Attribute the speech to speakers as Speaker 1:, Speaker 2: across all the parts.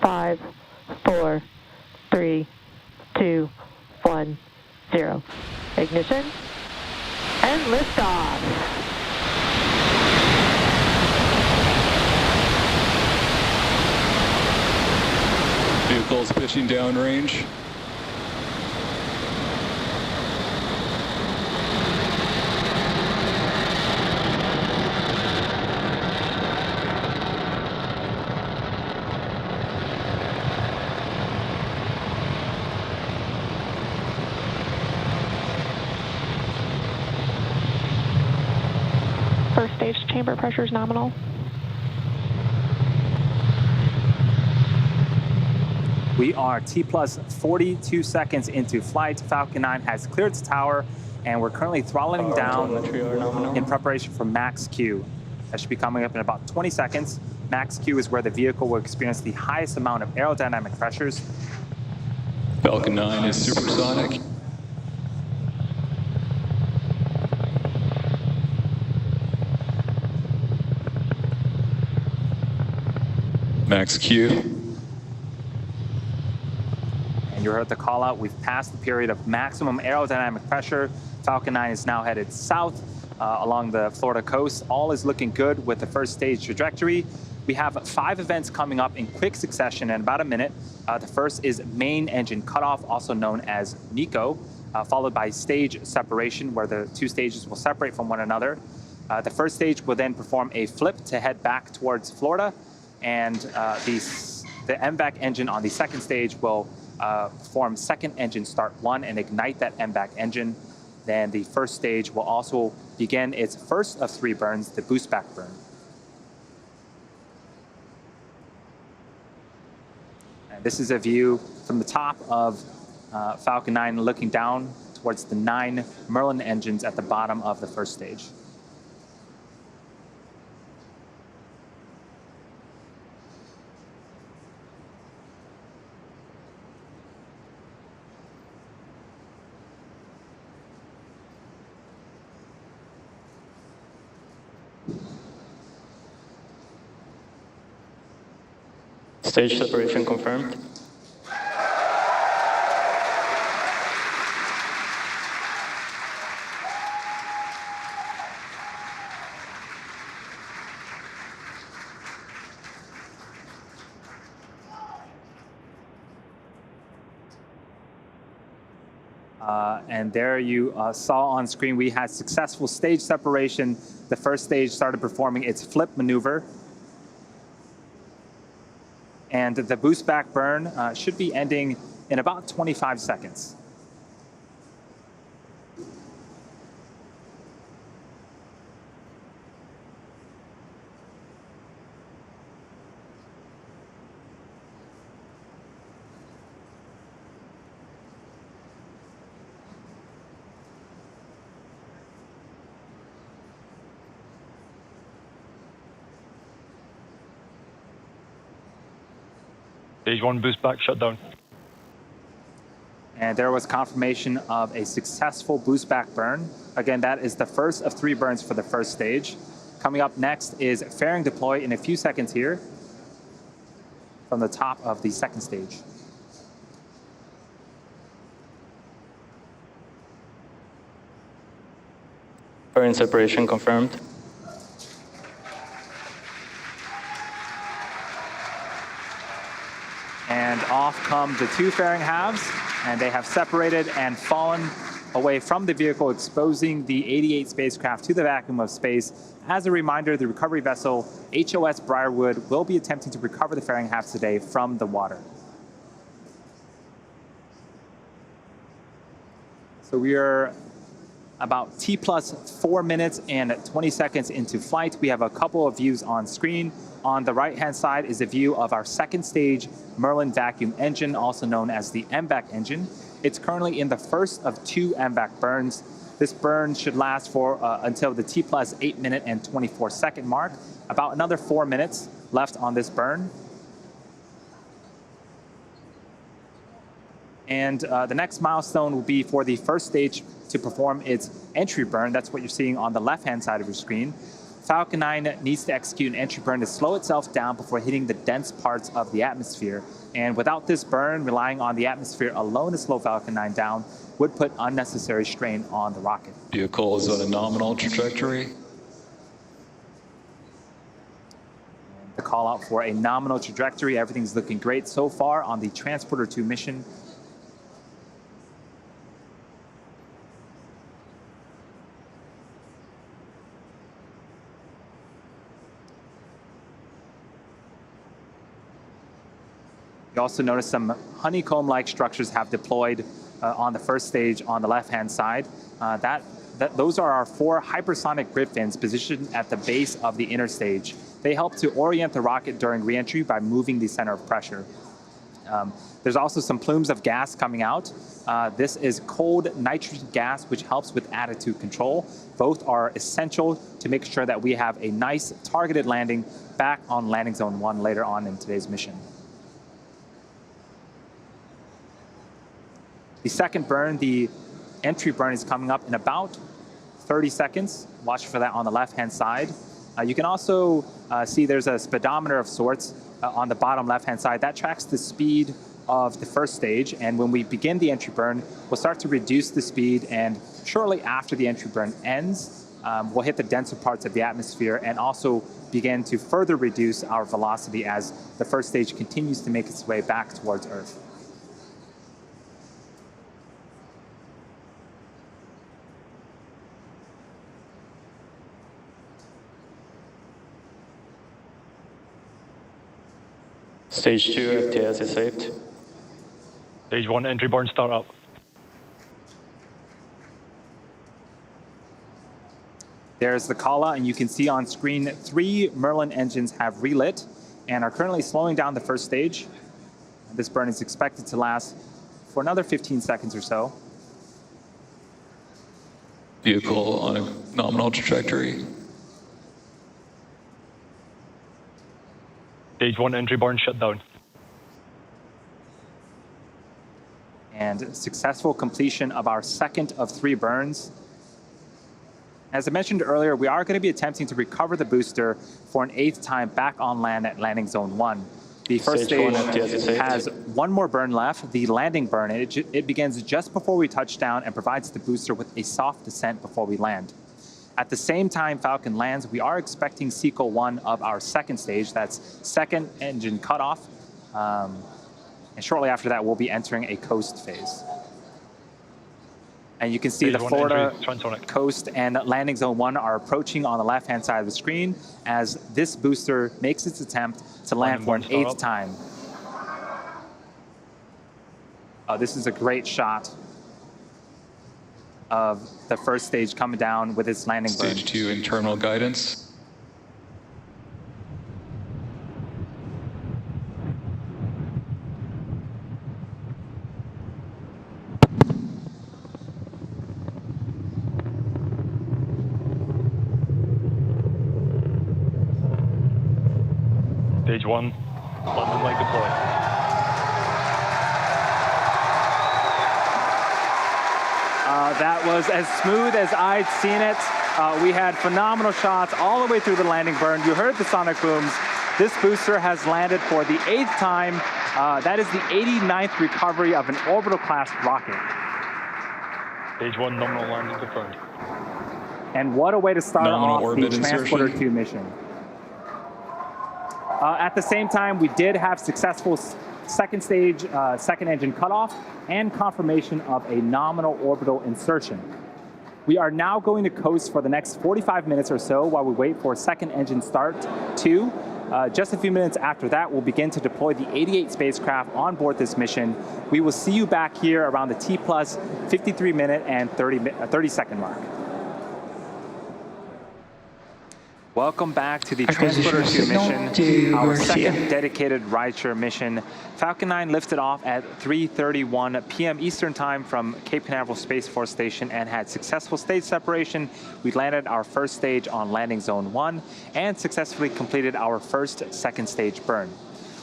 Speaker 1: 5, 4, 3, 2, 1, 0. Ignition and liftoff.
Speaker 2: Vehicles pitching downrange.
Speaker 3: First stage chamber pressure is nominal.
Speaker 4: We are T plus 42 seconds into flight. Falcon 9 has cleared its tower, and we're currently throttling down in preparation for max Q. That should be coming up in about 20 seconds. Max Q is where the vehicle will experience the highest amount of aerodynamic pressures.
Speaker 2: Falcon 9 is supersonic. Max Q.
Speaker 4: And you heard the call out. We've passed the period of maximum aerodynamic pressure. Falcon 9 is now headed south along the Florida coast. All is looking good with the first stage trajectory. We have 5 events coming up in quick succession in about a minute. The first is main engine cutoff, also known as MECO, followed by stage separation, where the 2 stages will separate from one another. The first stage will then perform a flip to head back towards Florida, and the MVAC engine on the second stage will perform second engine start 1 and ignite that MVAC engine. Then the first stage will also begin its first of 3 burns, the boost back burn. And this is a view from the top of Falcon 9 looking down towards the 9 Merlin engines at the bottom of the first stage.
Speaker 5: Stage separation confirmed.
Speaker 4: And there you saw on screen, we had successful stage separation. The first stage started performing its flip maneuver. And the boost back burn should be ending in about 25 seconds.
Speaker 6: Stage 1 boost back shutdown.
Speaker 4: And there was confirmation of a successful boost back burn. Again, that is the first of 3 burns for the first stage. Coming up next is fairing deploy in a few seconds here from the top of the second stage.
Speaker 5: Fairing separation confirmed.
Speaker 4: And off come the 2 fairing halves, and they have separated and fallen away from the vehicle, exposing the 88 spacecraft to the vacuum of space. As a reminder, the recovery vessel HOS Briarwood will be attempting to recover the fairing halves today from the water. So we are about T plus 4 minutes and 20 seconds into flight. We have a couple of views on screen. On the right-hand side is a view of our second stage Merlin vacuum engine, also known as the MVAC engine. It's currently in the first of 2 MVAC burns. This burn should last for until the T plus 8 minute and 24 second mark. About another 4 minutes left on this burn. And the next milestone will be for the first stage to perform its entry burn. That's what you're seeing on the left-hand side of your screen. Falcon 9 needs to execute an entry burn to slow itself down before hitting the dense parts of the atmosphere. And without this burn, relying on the atmosphere alone to slow Falcon 9 down would put unnecessary strain on the rocket.
Speaker 2: Vehicle is on a nominal trajectory.
Speaker 4: The call out for a nominal trajectory. Everything's looking great so far on the Transporter-2 mission. You also notice some honeycomb-like structures have deployed on the first stage on the left-hand side. Those are our 4 hypersonic grid fins positioned at the base of the inner stage. They help to orient the rocket during reentry by moving the center of pressure. There's also some plumes of gas coming out. This is cold nitrogen gas, which helps with attitude control. Both are essential to make sure that we have a nice targeted landing back on landing zone 1 later on in today's mission. The second burn, the entry burn, is coming up in about 30 seconds. Watch for that on the left-hand side. You can also see there's a speedometer of sorts on the bottom left-hand side. That tracks the speed of the first stage. And when we begin the entry burn, we'll start to reduce the speed. And shortly after the entry burn ends, we'll hit the denser parts of the atmosphere and also begin to further reduce our velocity as the first stage continues to make its way back towards Earth.
Speaker 5: Stage 2 FTS is saved.
Speaker 6: Stage 1 entry burn start up.
Speaker 4: There's the call out, and you can see on screen 3 Merlin engines have relit and are currently slowing down the first stage. This burn is expected to last for another 15 seconds or so.
Speaker 2: Vehicle on a nominal trajectory.
Speaker 6: Stage 1 entry burn shut down.
Speaker 4: And successful completion of our second of 3 burns. As I mentioned earlier, we are going to be attempting to recover the booster for an 8th time back on land at landing zone 1. The first stage has 1 more burn left, the landing burn. It begins just before we touch down and provides the booster with a soft descent before we land. At the same time Falcon lands, we are expecting cycle 1 of our second stage. That's second engine cutoff. And shortly after that, we'll be entering a coast phase. And you can see the Florida coast and landing zone 1 are approaching on the left-hand side of the screen as this booster makes its attempt to land for an 8th time. This is a great shot of the first stage coming down with its landing burn.
Speaker 2: Stage 2 internal guidance.
Speaker 6: Stage 1, landing light deployed.
Speaker 4: That was as smooth as I'd seen it. We had phenomenal shots all the way through the landing burn. You heard the sonic booms. This booster has landed for the 8th time. That is the 89th recovery of an orbital class rocket.
Speaker 6: Stage 1 nominal landing confirmed.
Speaker 4: And what a way to start
Speaker 2: Nominal
Speaker 4: off the
Speaker 2: orbit
Speaker 4: Transporter-2 mission. At the same time, we did have successful second stage, second engine cutoff, and confirmation of a nominal orbital insertion. We are now going to coast for the next 45 minutes or so while we wait for second engine start 2. Just a few minutes after that, we'll begin to deploy the 88 spacecraft on board this mission. We will see you back here around the T plus 53 minute and 30 second mark. Welcome back to the Transporter-2 mission, our second dedicated rideshare mission. Falcon 9 lifted off at 3:31 p.m. Eastern Time from Cape Canaveral Space Force Station and had successful stage separation. We landed our first stage on landing zone 1 and successfully completed our first second stage burn.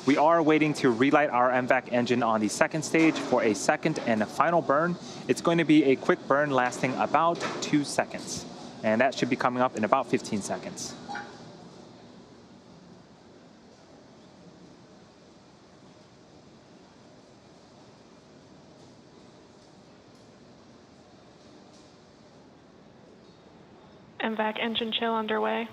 Speaker 4: We are waiting to relight our MVAC engine on the second stage for a second and final burn. It's going to be a quick burn lasting about 2 seconds. And that should be coming up in about 15 seconds.
Speaker 3: MVAC engine chill underway.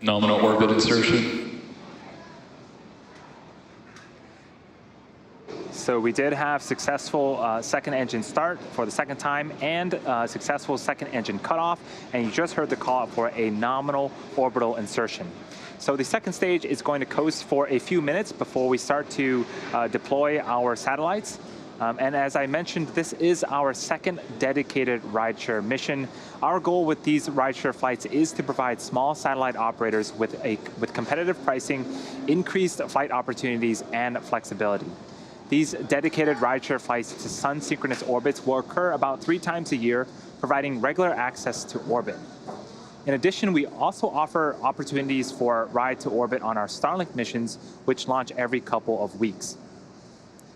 Speaker 2: Nominal orbit insertion.
Speaker 4: So we did have successful second engine start for the second time and successful second engine cutoff, and you just heard the call for a nominal orbital insertion. So the second stage is going to coast for a few minutes before we start to deploy our satellites. And as I mentioned, this is our second dedicated rideshare mission. Our goal with these rideshare flights is to provide small satellite operators with competitive pricing, increased flight opportunities, and flexibility. These dedicated rideshare flights to sun-synchronous orbits will occur about 3 times a year, providing regular access to orbit. In addition, we also offer opportunities for ride to orbit on our Starlink missions, which launch every couple of weeks.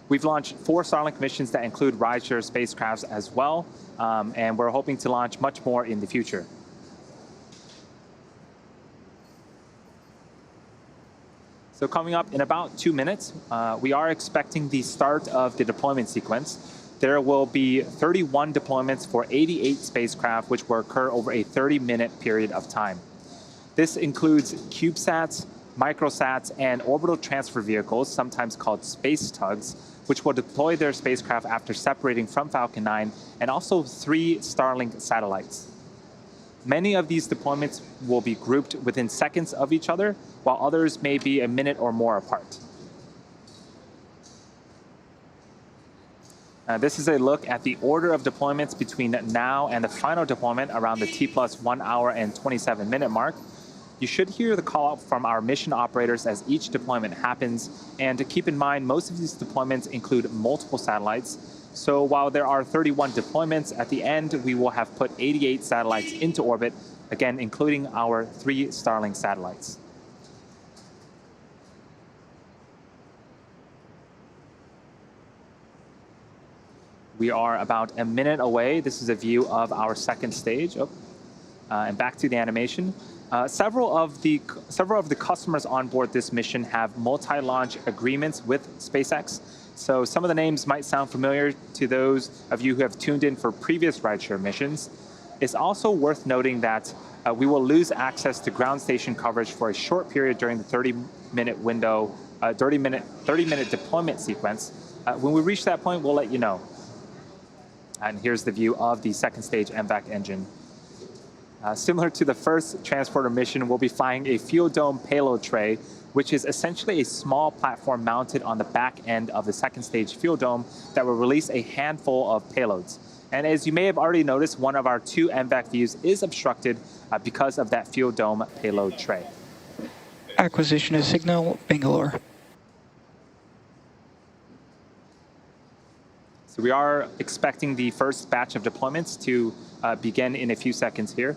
Speaker 4: We've launched 4 Starlink missions that include rideshare spacecrafts as well, and we're hoping to launch much more in the future. So coming up in about 2 minutes, we are expecting the start of the deployment sequence. There will be 31 deployments for 88 spacecraft, which will occur over a 30-minute period of time. This includes CubeSats, microsats, and orbital transfer vehicles, sometimes called space tugs, which will deploy their spacecraft after separating from Falcon 9, and also 3 Starlink satellites. Many of these deployments will be grouped within seconds of each other, while others may be a minute or more apart. This is a look at the order of deployments between now and the final deployment around the T+1 hour and 27-minute mark. You should hear the call out from our mission operators as each deployment happens. And to keep in mind, most of these deployments include multiple satellites. So while there are 31 deployments, at the end, we will have put 88 satellites into orbit, again, including our 3 Starlink satellites. We are about a minute away. This is a view of our second stage. And back to the animation. Several of the customers on board this mission have multi-launch agreements with SpaceX. So some of the names might sound familiar to those of you who have tuned in for previous rideshare missions. It's also worth noting that we will lose access to ground station coverage for a short period during the 30-minute window, 30-minute deployment sequence. When we reach that point, we'll let you know. And here's the view of the second stage MVAC engine. Similar to the first transporter mission, we'll be flying a fuel dome payload tray, which is essentially a small platform mounted on the back end of the second stage fuel dome that will release a handful of payloads. And as you may have already noticed, one of our 2 MVAC views is obstructed because of that fuel dome payload tray.
Speaker 5: Acquisition of signal, Bangalore.
Speaker 4: So we are expecting the first batch of deployments to begin in a few seconds here.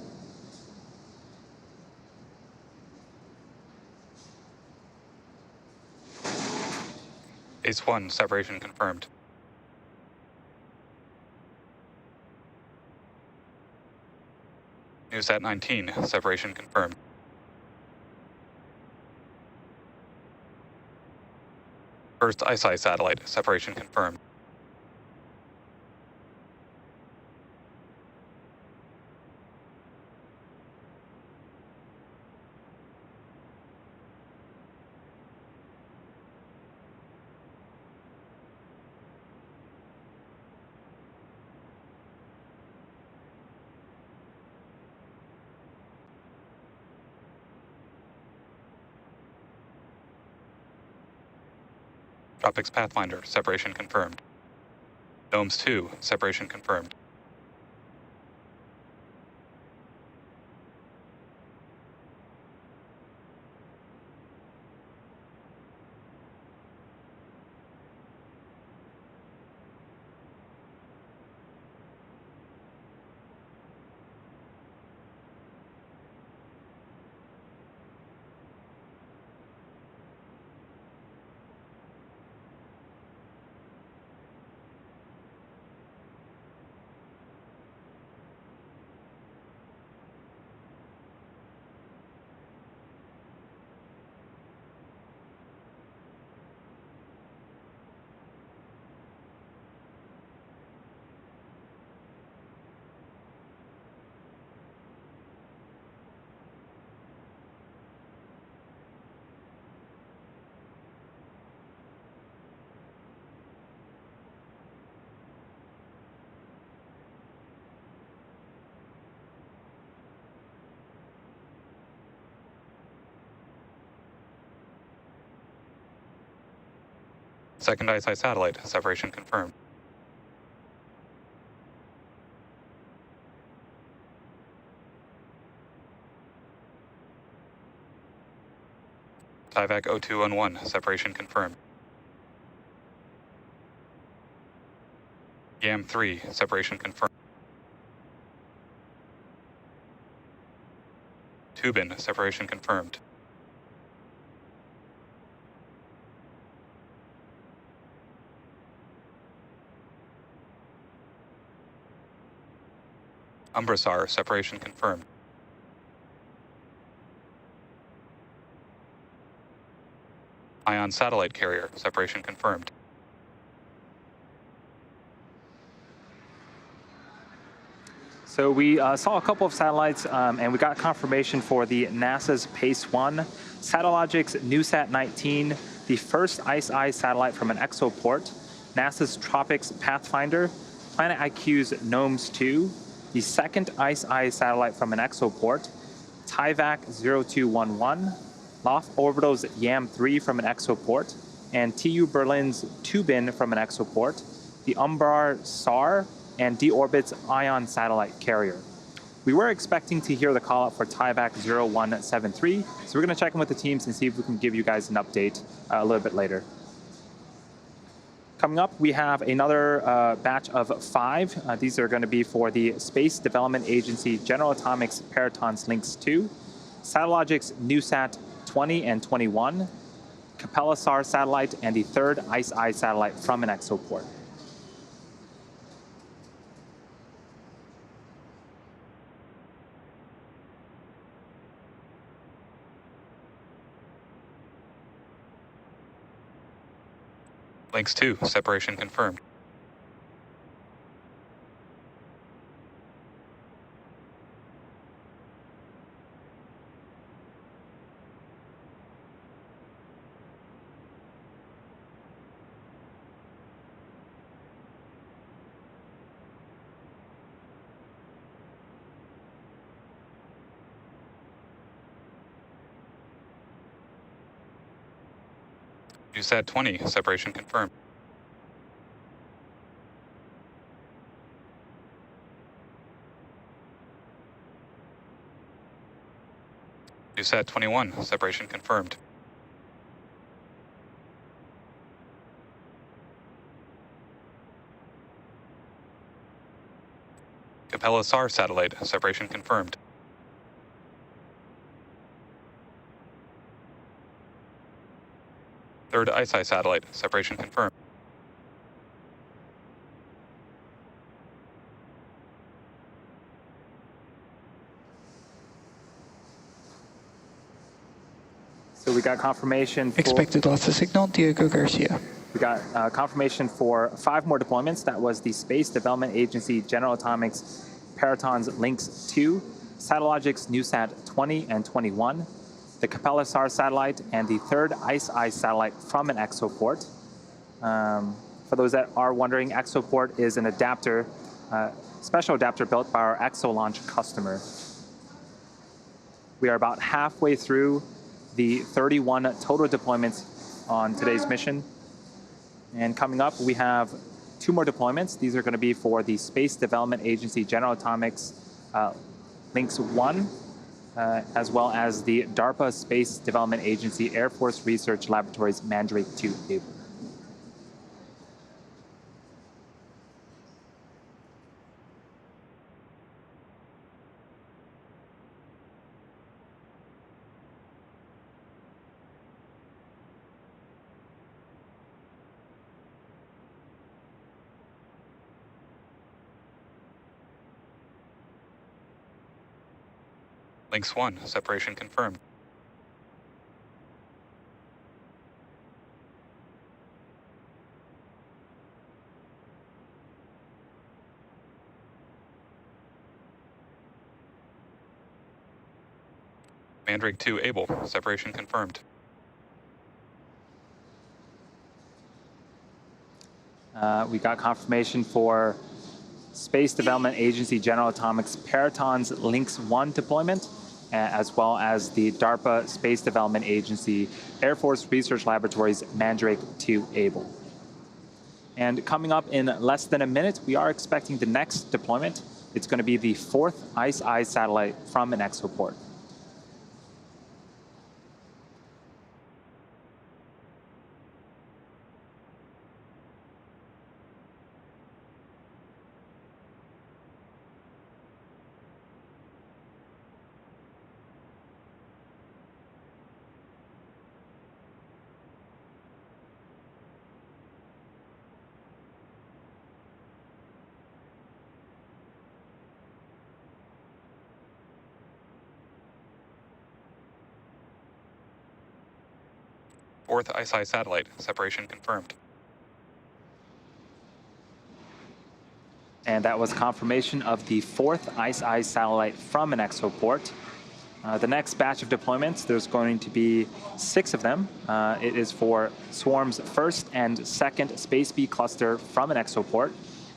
Speaker 7: Phase 1, separation confirmed. NewSat 19, separation confirmed. First ISI satellite, separation confirmed. Tropics Pathfinder, separation confirmed. Domes 2, separation confirmed. Second ISI satellite, separation confirmed. TIVAC 0211, separation confirmed. YAM-3, separation confirmed. Tubin, separation confirmed. Umbrasar, separation confirmed. Ion satellite carrier, separation confirmed.
Speaker 4: So we saw a couple of satellites, and we got confirmation for the NASA's PACE-1, Satellogic's NewSat-19, the first ICE-I satellite from an exoport, NASA's TROPICS Pathfinder, Planet IQ's GNOMES-2, the second ICE-I satellite from an exoport, TIVAC 0211, Loft Orbital's YAM-3 from an exoport, and TU Berlin's Tubin from an exoport, the Umbrar SAR, and D-Orbit's Ion satellite carrier. We were expecting to hear the call out for TIVAC 0173, so we're going to check in with the teams and see if we can give you guys an update a little bit later. Coming up, we have another batch of 5. These are going to be for the Space Development Agency General Atomics Peritons Lynx 2, Satellogic's NewSat 20 and 21, Capella SAR satellite, and the third ICE-I satellite from an exoport.
Speaker 7: Lynx 2, separation confirmed. NewSat 20, separation confirmed. NewSat 21, separation confirmed. Capella SAR satellite, separation confirmed. Third ICE-I satellite, separation confirmed.
Speaker 4: So we got confirmation for...
Speaker 5: Expected loss of signal, Diego Garcia.
Speaker 4: We got confirmation for 5 more deployments. That was the Space Development Agency General Atomics Peritons Lynx 2, Satellogic's NewSat 20 and 21, the Capella SAR satellite, and the third ICE-I satellite from an exoport. For those that are wondering, exoport is an adapter, special adapter built by our ExoLaunch customer. We are about halfway through the 31 total deployments on today's mission. And coming up, we have 2 more deployments. These are going to be for the Space Development Agency General Atomics Lynx 1, as well as the DARPA Space Development Agency Air Force Research Laboratories Mandrake 2 Able.
Speaker 7: Lynx 1, separation confirmed. Mandrake 2 able, separation confirmed.
Speaker 4: We got confirmation for Space Development Agency General Atomics Peritons Lynx 1 deployment, as well as the DARPA Space Development Agency Air Force Research Laboratories Mandrake 2 able. And coming up in less than a minute, we are expecting the next deployment. It's going to be the 4th ICE-I satellite from an exoport.
Speaker 7: Fourth ICE-I satellite. Separation confirmed.
Speaker 4: And that was confirmation of the 4th ICE-I satellite from an exoport. The next batch of deployments, there's going to be 6 of them. It is for Swarm's first and second Space B cluster from an exoport,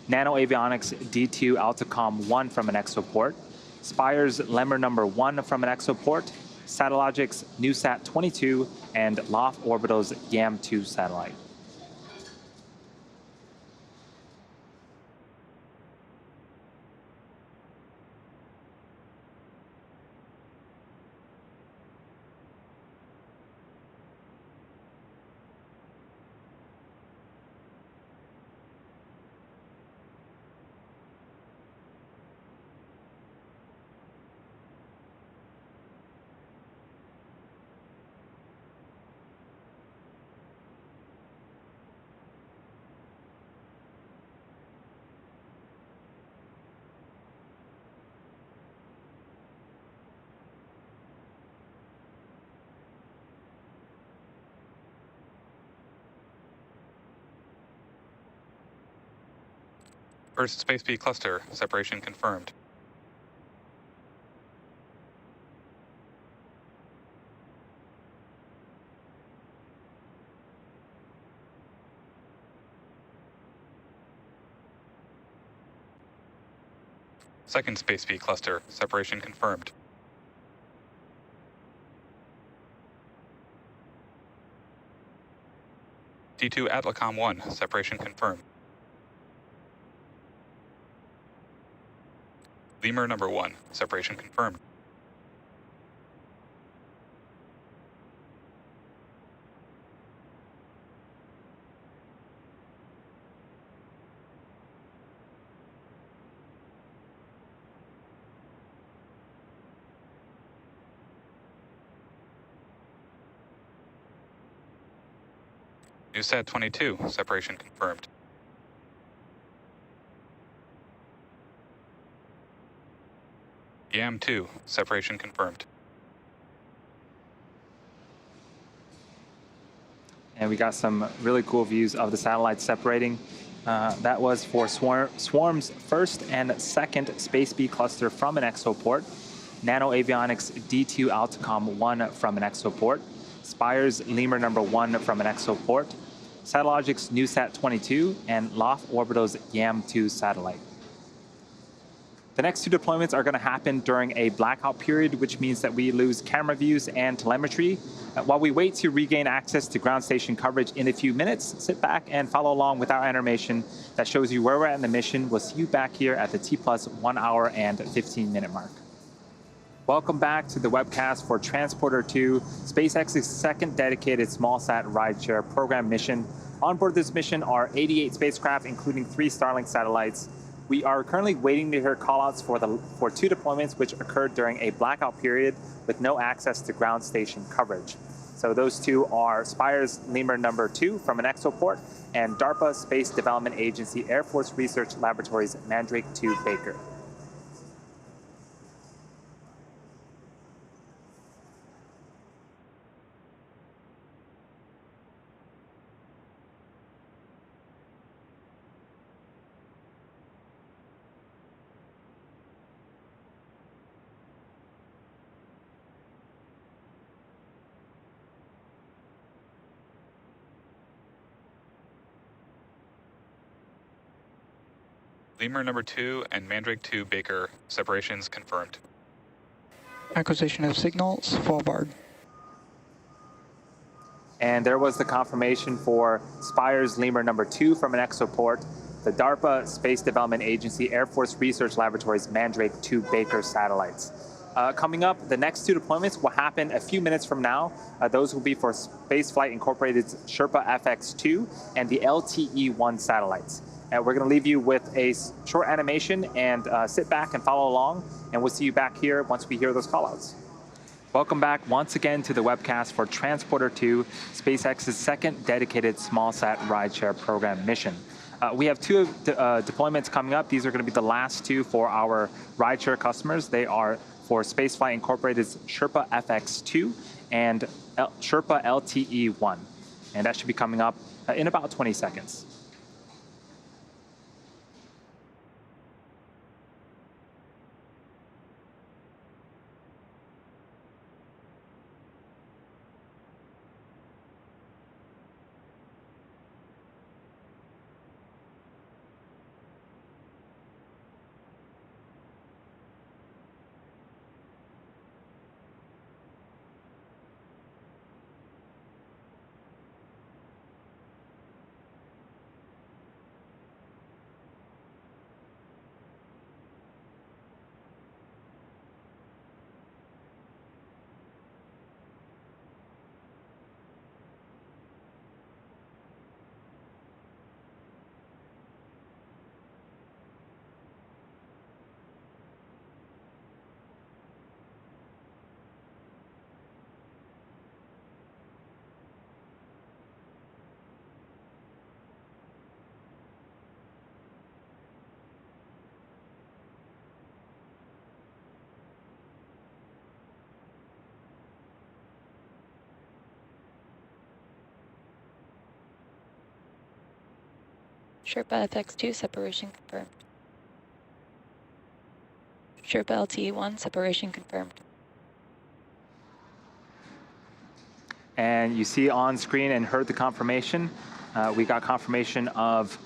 Speaker 4: Nano Avionics D2 Altacom 1 from an exoport, Spire's Lemur number 1 from an exoport, Satellogic's NewSat 22, and Loft Orbital's YAM2 satellite.
Speaker 7: First Space B cluster. Separation confirmed. Second Space B cluster. Separation confirmed. D2 Atacom 1. Separation confirmed. Lemur number 1. Separation confirmed. NewSat 22. Separation confirmed. YAM2. Separation confirmed.
Speaker 4: And we got some really cool views of the satellites separating. That was for Swarm's first and second Space B cluster from an exoport, Nano Avionics D2 Altacom 1 from an exoport, Spire's Lemur number 1 from an exoport, Satellogic's NewSat 22, and Loft Orbital's YAM2 satellite. The next 2 deployments are going to happen during a blackout period, which means that we lose camera views and telemetry. While we wait to regain access to ground station coverage in a few minutes, sit back and follow along with our animation that shows you where we're at in the mission. We'll see you back here at the T+ 1 hour and 15-minute mark. Welcome back to the webcast for Transporter-2, SpaceX's second dedicated small-sat rideshare program mission. On board this mission are 88 spacecraft, including 3 Starlink satellites. We are currently waiting to hear callouts for 2 deployments which occurred during a blackout period with no access to ground station coverage. So those 2 are Spire's Lemur number 2 from an exoport and DARPA Space Development Agency Air Force Research Laboratories Mandrake 2 Baker.
Speaker 7: Lemur number 2 and Mandrake 2 Baker. Separations confirmed.
Speaker 5: Acquisition of signals, forward.
Speaker 4: And there was the confirmation for Spire's Lemur number 2 from an exoport, the DARPA Space Development Agency Air Force Research Laboratory's Mandrake 2 Baker satellites. Coming up, the next 2 deployments will happen a few minutes from now. Those will be for Spaceflight Incorporated's Sherpa FX2 and the LTE-1 satellites. And we're going to leave you with a short animation and sit back and follow along, and we'll see you back here once we hear those callouts. Welcome back once again to the webcast for Transporter-2, SpaceX's second dedicated small-sat rideshare program mission. We have 2 deployments coming up. These are going to be the last 2 for our rideshare customers. They are for Spaceflight Incorporated's Sherpa FX2 and Sherpa LTE-1. And that should be coming up in about 20 seconds.
Speaker 8: Sherpa FX2 separation confirmed. Sherpa LTE-1 separation confirmed.
Speaker 4: And you see on screen and heard the confirmation. We got confirmation of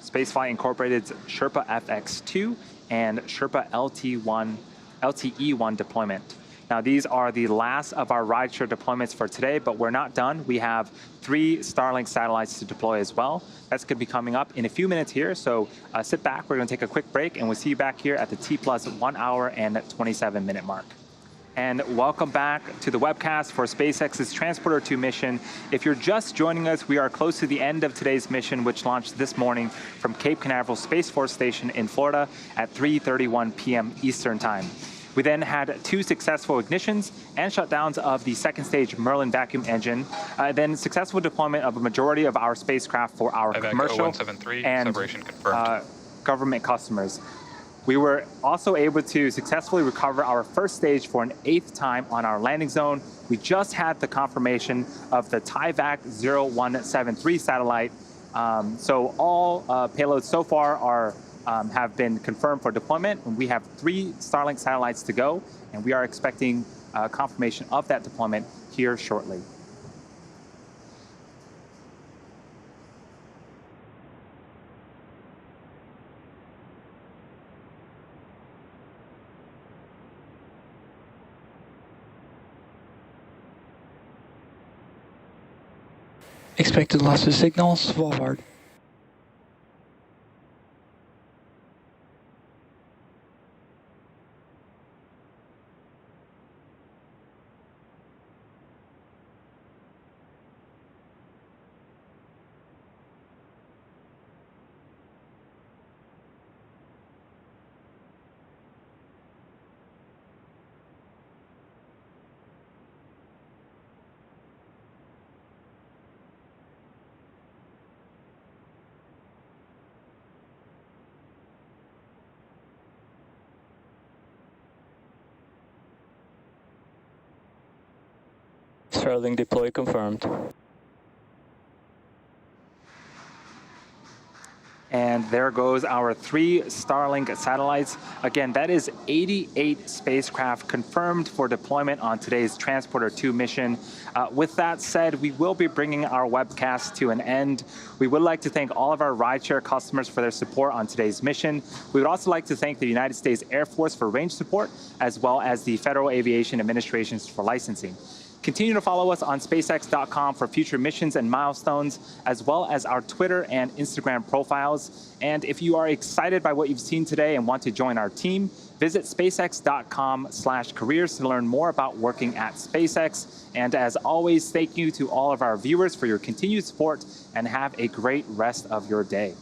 Speaker 4: Spaceflight Incorporated's Sherpa FX2 and Sherpa LTE-1 deployment. Now, these are the last of our rideshare deployments for today, but we're not done. We have 3 Starlink satellites to deploy as well. That's going to be coming up in a few minutes here, so sit back. We're going to take a quick break, and we'll see you back here at the T plus 1 hour and 27-minute mark. And welcome back to the webcast for SpaceX's Transporter-2 mission. If you're just joining us, we are close to the end of today's mission, which launched this morning from Cape Canaveral Space Force Station in Florida at 3:31 p.m. Eastern Time. We then had 2 successful ignitions and shutdowns of the second stage Merlin vacuum engine, then successful deployment of a majority of our spacecraft for our commercial
Speaker 7: 0173,
Speaker 4: and
Speaker 7: separation confirmed.
Speaker 4: Government customers. We were also able to successfully recover our first stage for an 8th time on our landing zone. We just had the confirmation of the TIVAC 0173 satellite. So all payloads so far are have been confirmed for deployment. And we have 3 Starlink satellites to go, and we are expecting confirmation of that deployment here shortly.
Speaker 5: Expected loss of signal, Svalbard.
Speaker 9: Starlink deploy confirmed.
Speaker 4: And there goes our 3 Starlink satellites. Again, that is 88 spacecraft confirmed for deployment on today's Transporter-2 mission. With that said, we will be bringing our webcast to an end. We would like to thank all of our rideshare customers for their support on today's mission. We would also like to thank the United States Air Force for range support, as well as the Federal Aviation Administration for licensing. Continue to follow us on SpaceX.com for future missions and milestones, as well as our Twitter and Instagram profiles. And if you are excited by what you've seen today and want to join our team, visit SpaceX.com/careers to learn more about working at SpaceX. And as always, thank you to all of our viewers for your continued support, and have a great rest of your day.